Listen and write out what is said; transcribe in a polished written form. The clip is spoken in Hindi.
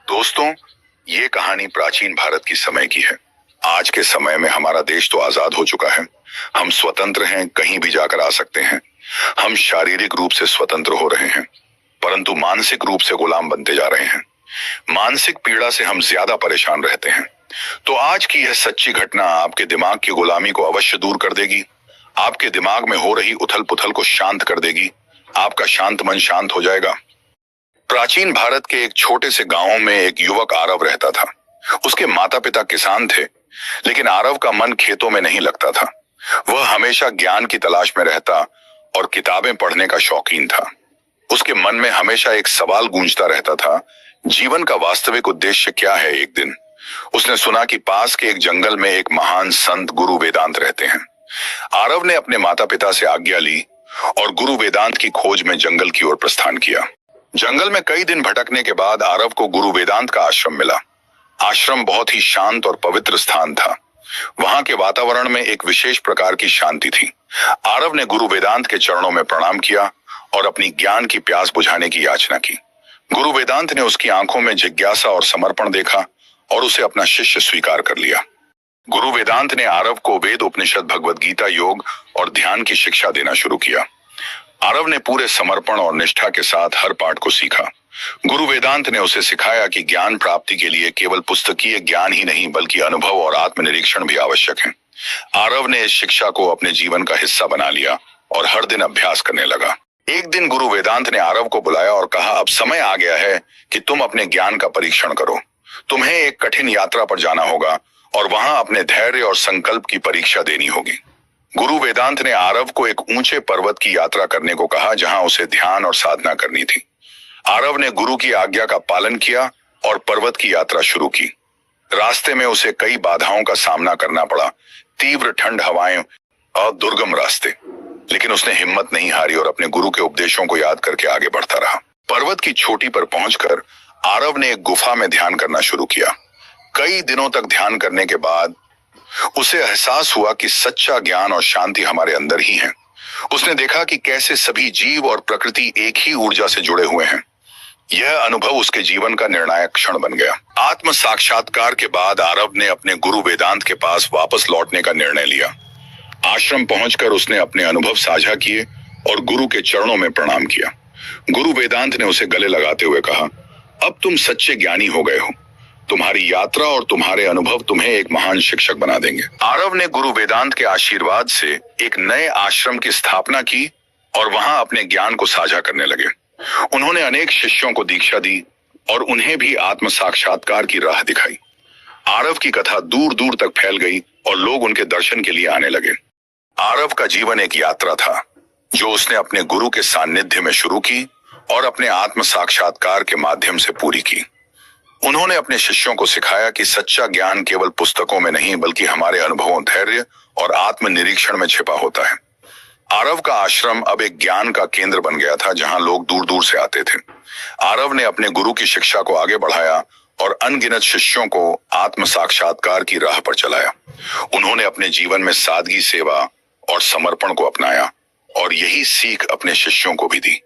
दोस्तों, ये कहानी प्राचीन भारत की समय की है। आज के समय में हमारा देश तो आजाद हो चुका है। हम स्वतंत्र हैं, कहीं भी जाकर आ सकते हैं। हम शारीरिक रूप से स्वतंत्र हो रहे हैं, परंतु मानसिक रूप से गुलाम बनते जा रहे हैं। मानसिक पीड़ा से हम ज्यादा परेशान रहते हैं। तो आज की यह सच्ची घटना आपके दिमाग की गुलामी को अवश्य दूर कर देगी। आपके दिमाग में हो रही उथल पुथल को शांत कर देगी। आपका शांत मन शांत हो जाएगा। प्राचीन भारत के एक छोटे से गांव में एक युवक आरव रहता था। उसके माता पिता किसान थे, लेकिन आरव का मन खेतों में नहीं लगता था। वह हमेशा ज्ञान की तलाश में रहता और किताबें पढ़ने का शौकीन था। उसके मन में हमेशा एक सवाल गूंजता रहता था, जीवन का वास्तविक उद्देश्य क्या है। एक दिन उसने सुना कि पास के एक जंगल में एक महान संत गुरु वेदांत रहते हैं। आरव ने अपने माता पिता से आज्ञा ली और गुरु वेदांत की खोज में जंगल की ओर प्रस्थान किया। जंगल में कई दिन भटकने के बाद आरव को गुरु वेदांत का आश्रम मिला। आश्रम बहुत ही शांत और पवित्र स्थान था। वहां के वातावरण में एक विशेष प्रकार की शांति थी। आरव ने गुरु वेदांत के चरणों में प्रणाम किया और अपनी ज्ञान की प्यास बुझाने की याचना की। गुरु वेदांत ने उसकी आंखों में जिज्ञासा और समर्पण देखा और उसे अपना शिष्य स्वीकार कर लिया। गुरु वेदांत ने आरव को वेद, उपनिषद, भगवद गीता, योग और ध्यान की शिक्षा देना शुरू किया। आरव ने पूरे समर्पण और निष्ठा के साथ हर पाठ को सीखा। गुरु वेदांत ने उसे सिखाया कि ज्ञान प्राप्ति के लिए केवल पुस्तकीय ज्ञान ही नहीं, बल्कि अनुभव और आत्मनिरीक्षण भी आवश्यक है। आरव ने इस शिक्षा को अपने जीवन का हिस्सा बना लिया और हर दिन अभ्यास करने लगा। एक दिन गुरु वेदांत ने आरव को बुलाया और कहा, अब समय आ गया है कि तुम अपने ज्ञान का परीक्षण करो। तुम्हें एक कठिन यात्रा पर जाना होगा और वहां अपने धैर्य और संकल्प की परीक्षा देनी होगी। गुरु वेदांत ने आरव को एक ऊंचे पर्वत की यात्रा करने को कहा, जहां उसे ध्यान और साधना करनी थी। आरव ने गुरु की आज्ञा का पालन किया और पर्वत की यात्रा शुरू की। रास्ते में उसे कई बाधाओं का सामना करना पड़ा, तीव्र ठंड, हवाएं और दुर्गम रास्ते, लेकिन उसने हिम्मत नहीं हारी और अपने गुरु के उपदेशों को याद करके आगे बढ़ता रहा। पर्वत की चोटी पर पहुंचकर आरव ने एक गुफा में ध्यान करना शुरू किया। कई दिनों तक ध्यान करने के बाद उसे एहसास हुआ कि सच्चा ज्ञान और शांति हमारे अंदर ही है। उसने देखा कि कैसे सभी जीव और प्रकृति एक ही ऊर्जा से जुड़े हुए हैं। यह अनुभव उसके जीवन का निर्णायक क्षण बन गया। आत्म साक्षात्कार के बाद आरव ने अपने गुरु वेदांत के पास वापस लौटने का निर्णय लिया। आश्रम पहुंचकर उसने अपने अनुभव साझा किए और गुरु के चरणों में प्रणाम किया। गुरु वेदांत ने उसे गले लगाते हुए कहा, अब तुम सच्चे ज्ञानी हो गए हो। तुम्हारी यात्रा और तुम्हारे अनुभव तुम्हें एक महान शिक्षक बना देंगे। आरव ने गुरु वेदांत के आशीर्वाद से एक नए आश्रम की स्थापना की और वहां अपने ज्ञान को साझा करने लगे। उन्होंने अनेक शिष्यों को दीक्षा दी और उन्हें भी आत्म साक्षात्कार की राह दिखाई। आरव की कथा दूर दूर तक फैल गई और लोग उनके दर्शन के लिए आने लगे। आरव का जीवन एक यात्रा था, जो उसने अपने गुरु के सानिध्य में शुरू की और अपने आत्म साक्षात्कार के माध्यम से पूरी की। उन्होंने अपने शिष्यों को सिखाया कि सच्चा ज्ञान केवल पुस्तकों में नहीं, बल्कि हमारे अनुभवों, धैर्य और आत्मनिरीक्षण में छिपा होता है। आरव का आश्रम अब एक ज्ञान का केंद्र बन गया था, जहां लोग दूर दूर से आते थे। आरव ने अपने गुरु की शिक्षा को आगे बढ़ाया और अनगिनत शिष्यों को आत्म साक्षात्कार की राह पर चलाया। उन्होंने अपने जीवन में सादगी, सेवा और समर्पण को अपनाया और यही सीख अपने शिष्यों को भी दी।